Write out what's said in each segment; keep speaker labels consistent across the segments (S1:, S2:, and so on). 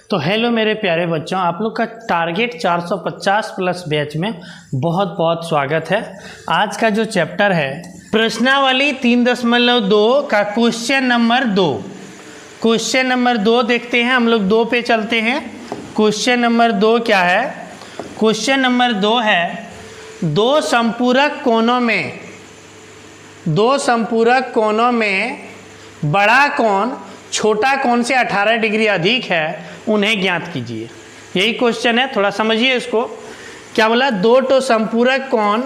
S1: तो हेलो मेरे प्यारे बच्चों, आप लोग का टारगेट 450 प्लस बैच में बहुत बहुत स्वागत है। आज का जो चैप्टर है प्रश्नावली 3.2 का क्वेश्चन नंबर 2। क्वेश्चन नंबर 2 देखते हैं, हम लोग 2 पे चलते हैं। क्वेश्चन नंबर 2 क्या है? क्वेश्चन नंबर 2 है दो संपूरक कोणों में बड़ा कोण छोटा कोण से 18 डिग्री अधिक है, उन्हें ज्ञात कीजिए। यही क्वेश्चन है, थोड़ा समझिए इसको। क्या बोला? दो तो संपूरक कोण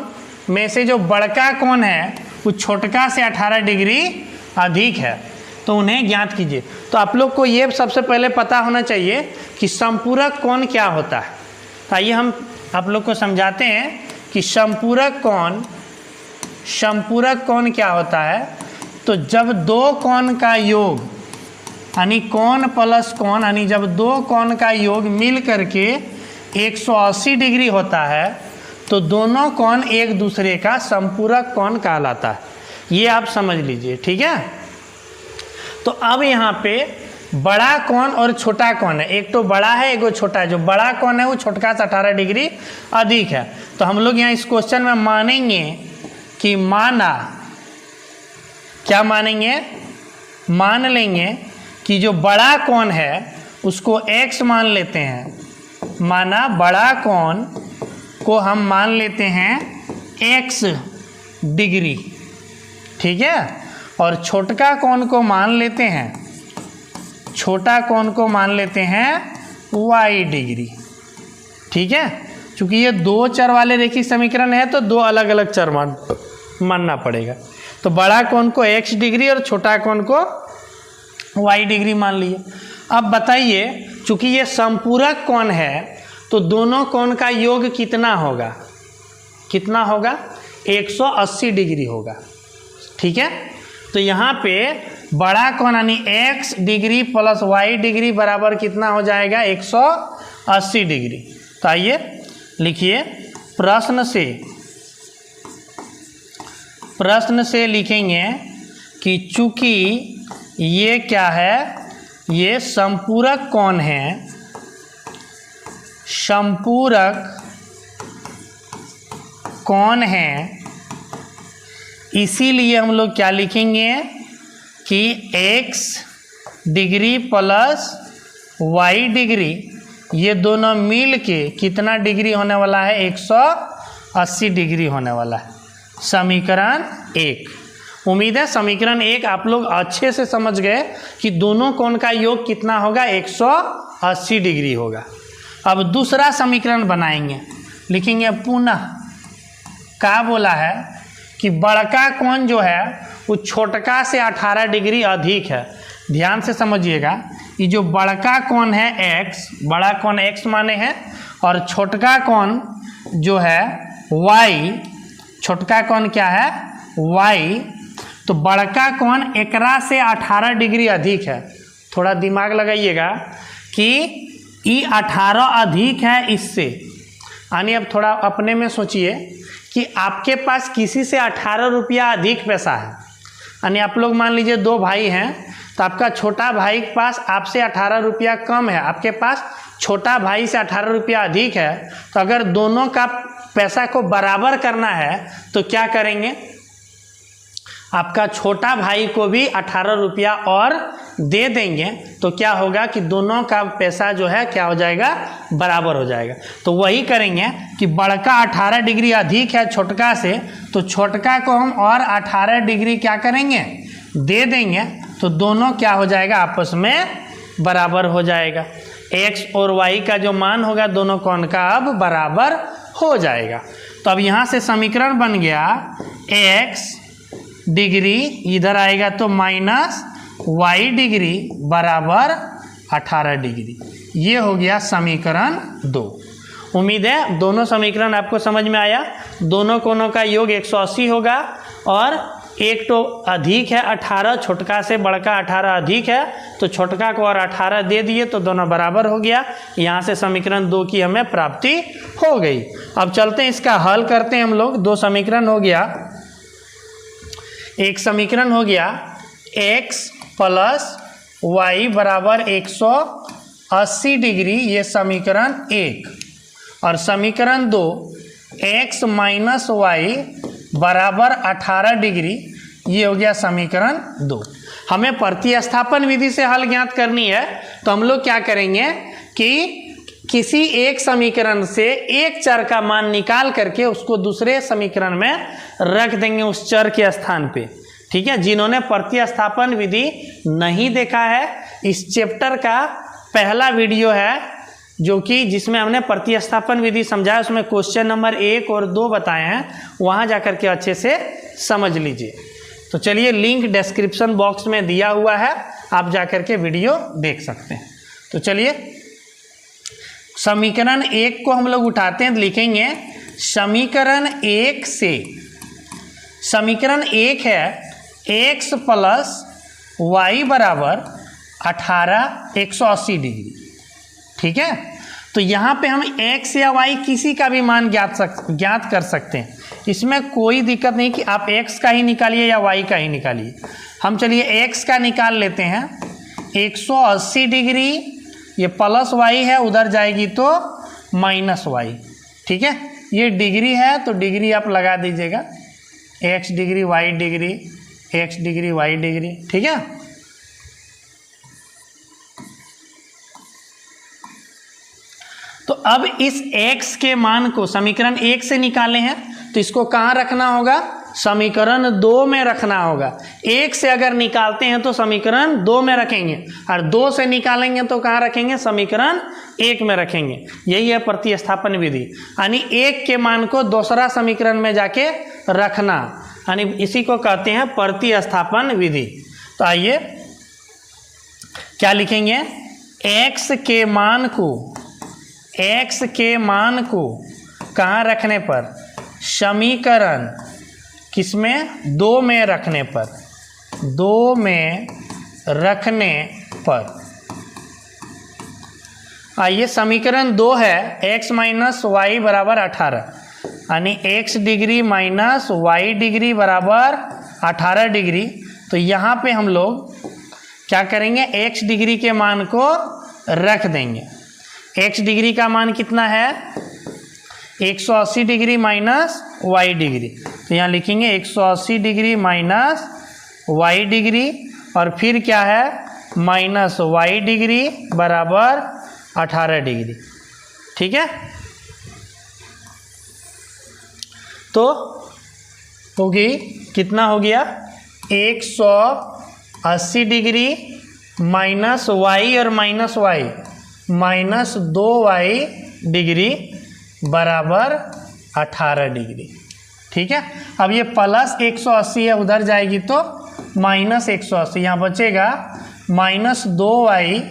S1: में से जो बड़का कोण है वो छोटका से 18 डिग्री अधिक है, तो उन्हें ज्ञात कीजिए। तो आप लोग को ये सबसे पहले पता होना चाहिए कि संपूरक कोण क्या होता है। तो आइए हम आप लोग को समझाते हैं कि संपूरक कोण क्या होता है। तो जब दो कोण का योग यानी कोण प्लस कोण यानी जब दो कोण का योग मिल करके 180 डिग्री होता है, तो दोनों कोण एक दूसरे का संपूरक कोण कहलाता है। ये आप समझ लीजिए, ठीक है। तो अब यहाँ पे बड़ा कोण और छोटा कोण है, एक तो बड़ा है एक छोटा है। जो बड़ा कोण है वो छोटका से 18 डिग्री अधिक है। तो हम लोग यहाँ इस क्वेश्चन में मानेंगे कि मान लेंगे कि जो बड़ा कोण है उसको x मान लेते हैं। माना बड़ा कोण को हम मान लेते हैं x डिग्री, ठीक है। और छोटका कोण को मान लेते हैं y डिग्री, ठीक है। चूंकि ये दो चर वाले रेखीय समीकरण है तो दो अलग अलग चर मानना पड़ेगा। तो बड़ा कोण को x डिग्री और छोटा कोण को y डिग्री मान लिए। अब बताइए, चूंकि ये संपूरक कोण है तो दोनों कोण का योग कितना होगा? 180 डिग्री होगा, ठीक है। तो यहाँ पे बड़ा कोण यानी x degree plus y degree बराबर कितना हो जाएगा? 180 डिग्री। तो आइए लिखिए, प्रश्न से लिखेंगे कि चूंकि ये क्या है? ये संपूरक कोण है, इसीलिए हम लोग क्या लिखेंगे कि x degree plus y degree ये दोनों मिल के कितना डिग्री होने वाला है? 180 डिग्री होने वाला है। समीकरण 1। उम्मीद है समीकरण 1 आप लोग अच्छे से समझ गए कि दोनों कोण का योग कितना होगा? 180 डिग्री होगा। अब दूसरा समीकरण बनाएंगे, लिखेंगे पुनः। क्या बोला है कि बड़का कोण जो है वो छोटका से 18 डिग्री अधिक है। ध्यान से समझिएगा, ये जो बड़का कोण है x, बड़ा कोण x माने हैं, और छोटका कोण जो है y, छोटका कोण क्या है? y। तो बड़का कोण एकरा से 18 डिग्री अधिक है। थोड़ा दिमाग लगाइएगा कि ये 18 अधिक है इससे, यानी अब थोड़ा अपने में सोचिए कि आपके पास किसी से 18 रुपया अधिक पैसा है। यानी आप लोग मान लीजिए 2 भाई हैं, तो आपका छोटा भाई के पास आपसे 18 रुपया कम है, आपके पास छोटा भाई से 18 रुपया अधिक है। तो अगर दोनों का पैसा को बराबर करना है तो क्या करेंगे? आपका छोटा भाई को भी 18 रुपया और दे देंगे, तो क्या होगा कि दोनों का पैसा जो है क्या हो जाएगा? बराबर हो जाएगा। तो वही करेंगे कि बड़का 18 डिग्री अधिक है छोटका से, तो छोटका को हम और 18 डिग्री क्या करेंगे? दे देंगे। तो दोनों क्या हो जाएगा? आपस में बराबर हो जाएगा। x और y का जो मान होगा दोनों कोण का अब बराबर हो जाएगा। तो अब यहाँ से समीकरण बन गया x डिग्री, इधर आएगा तो माइनस y डिग्री बराबर 18 डिग्री। ये हो गया समीकरण 2। उम्मीद है दोनों समीकरण आपको समझ में आया। दोनों कोणों का योग 180 होगा और एक तो अधिक है 18, छोटका से बड़का 18 अधिक है, तो छोटका को और 18 दे दिए तो दोनों बराबर हो गया। यहाँ से समीकरण 2 की हमें प्राप्ति हो गई। अब चलते हैं, इसका हल करते हैं हम लोग। 2 समीकरण हो गया। एक समीकरण हो गया x प्लस y बराबर 80 डिग्री, ये समीकरण 1, और समीकरण 2 x माइनस वाई बराबर 18 डिग्री, ये हो गया समीकरण 2। हमें प्रतिस्थापन विधि से हल ज्ञात करनी है, तो हम लोग क्या करेंगे कि किसी एक समीकरण से एक चर का मान निकाल करके उसको दूसरे समीकरण में रख देंगे उस चर के स्थान पे। ठीक है, जिन्होंने प्रतिस्थापन विधि नहीं देखा है, इस चैप्टर का पहला वीडियो है जो कि जिसमें हमने प्रतिस्थापन विधि समझाया, उसमें क्वेश्चन नंबर 1 और 2 बताए हैं, वहाँ जाकर के अच्छे से समझ लीजिए। तो चलिए, लिंक डिस्क्रिप्शन बॉक्स में दिया हुआ है, आप जाकर के वीडियो देख सकते हैं। तो चलिए, समीकरण 1 को हम लोग उठाते हैं, लिखेंगे समीकरण 1 से, समीकरण 1 है x प्लस वाई बराबर 18 180 डिग्री। ठीक है, तो यहाँ पे हम x या y किसी का भी मान ज्ञात कर सकते हैं, इसमें कोई दिक्कत नहीं कि आप x का ही निकालिए या y का ही निकालिए। हम चलिए x का निकाल लेते हैं, 180 डिग्री, ये प्लस y है, उधर जाएगी तो माइनस y। ठीक है, ये डिग्री है तो डिग्री आप लगा दीजिएगा, x degree y degree, x degree y degree. ठीक है, तो अब इस x के मान को समीकरण 1 से निकाले हैं, तो इसको कहाँ रखना होगा, समीकरण 2 में रखना होगा। 1 से अगर निकालते हैं तो समीकरण 2 में रखेंगे, और 2 से निकालेंगे तो कहाँ रखेंगे, समीकरण 1 में रखेंगे। यही है प्रतिस्थापन विधि, यानी 1 के मान को दूसरा समीकरण में जाके रखना, यानी इसी को कहते हैं प्रतिस्थापन विधि। तो आइए क्या लिखेंगे, x के मान को कहाँ रखने पर, समीकरण किसमें, 2 में रखने पर, 2 में रखने पर। आइए, समीकरण 2 है x माइनस वाई बराबर 18, यानी x degree minus y degree बराबर 18 डिग्री। तो यहाँ पे हम लोग क्या करेंगे, x डिग्री के मान को रख देंगे। x डिग्री का मान कितना है, 180 डिग्री माइनस वाई डिग्री, तो यहाँ लिखेंगे 180 डिग्री माइनस वाई डिग्री, और फिर क्या है, माइनस वाई डिग्री बराबर 18 डिग्री। ठीक है, तो होगी कितना हो गया, 180 डिग्री माइनस वाई और minus y, minus 2y degree बराबर 18 डिग्री। ठीक है, अब ये प्लस 180 है, उधर जाएगी तो माइनस 180, यहाँ बचेगा माइनस 2y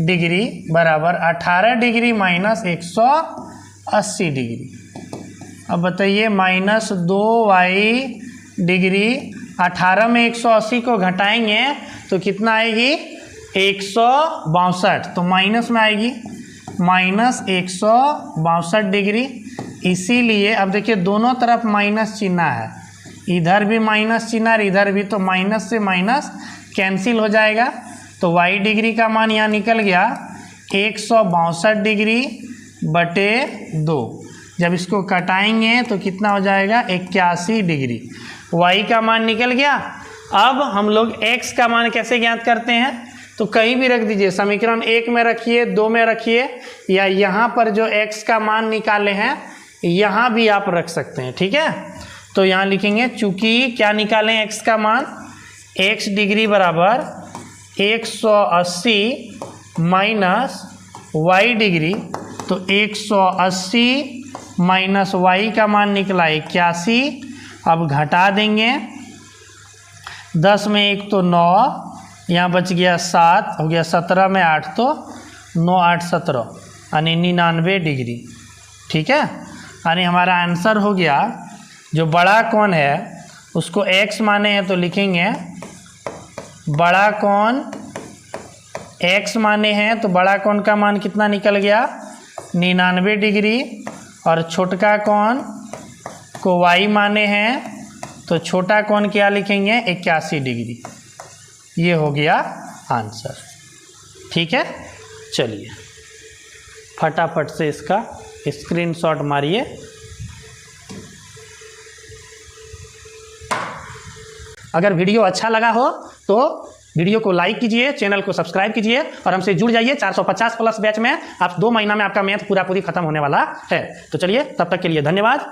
S1: डिग्री बराबर 18 डिग्री माइनस 180 डिग्री। अब बताइए, माइनस 2y डिग्री 18 में 180 को घटाएंगे तो कितना आएगी, 162, तो माइनस में आएगी, माइनस 162 डिग्री। इसीलिए अब देखिए दोनों तरफ माइनस चिन्ह है, इधर भी माइनस चिन्ह और इधर भी, तो माइनस से माइनस कैंसिल हो जाएगा। तो y डिग्री का मान यहाँ निकल गया 162 डिग्री बटे 2। जब इसको कटाएंगे तो कितना हो जाएगा, 81 डिग्री। y का मान निकल गया। अब हम लोग x का मान कैसे ज्ञात करते हैं, तो कहीं भी रख दीजिए, समीकरण 1 में रखिए, 2 में रखिए, या यहाँ पर जो x का मान निकाले हैं यहाँ भी आप रख सकते हैं। ठीक है, तो यहाँ लिखेंगे, चूंकि क्या निकालें x का मान, x डिग्री बराबर 180 माइनस y डिग्री, तो 180 माइनस y का मान निकला 81। अब घटा देंगे, 10 में 1 तो 9, यहाँ बच गया 7, हो गया 17 में 8 तो 9 8 17, यानी 99 डिग्री। ठीक है, यानी हमारा आंसर हो गया, जो बड़ा कोण है उसको x माने हैं तो लिखेंगे बड़ा कोण x माने हैं, तो बड़ा कोण का मान कितना निकल गया, 99 डिग्री, और छोटका कोण को y माने हैं तो छोटा कोण क्या लिखेंगे, 81 डिग्री। ये हो गया आंसर। ठीक है, चलिए फटाफट से इसका स्क्रीनशॉट मारिए। अगर वीडियो अच्छा लगा हो तो वीडियो को लाइक कीजिए, चैनल को सब्सक्राइब कीजिए और हमसे जुड़ जाइए। 450 प्लस बैच में आप 2 महीना में आपका मैथ पूरी खत्म होने वाला है। तो चलिए तब तक के लिए धन्यवाद।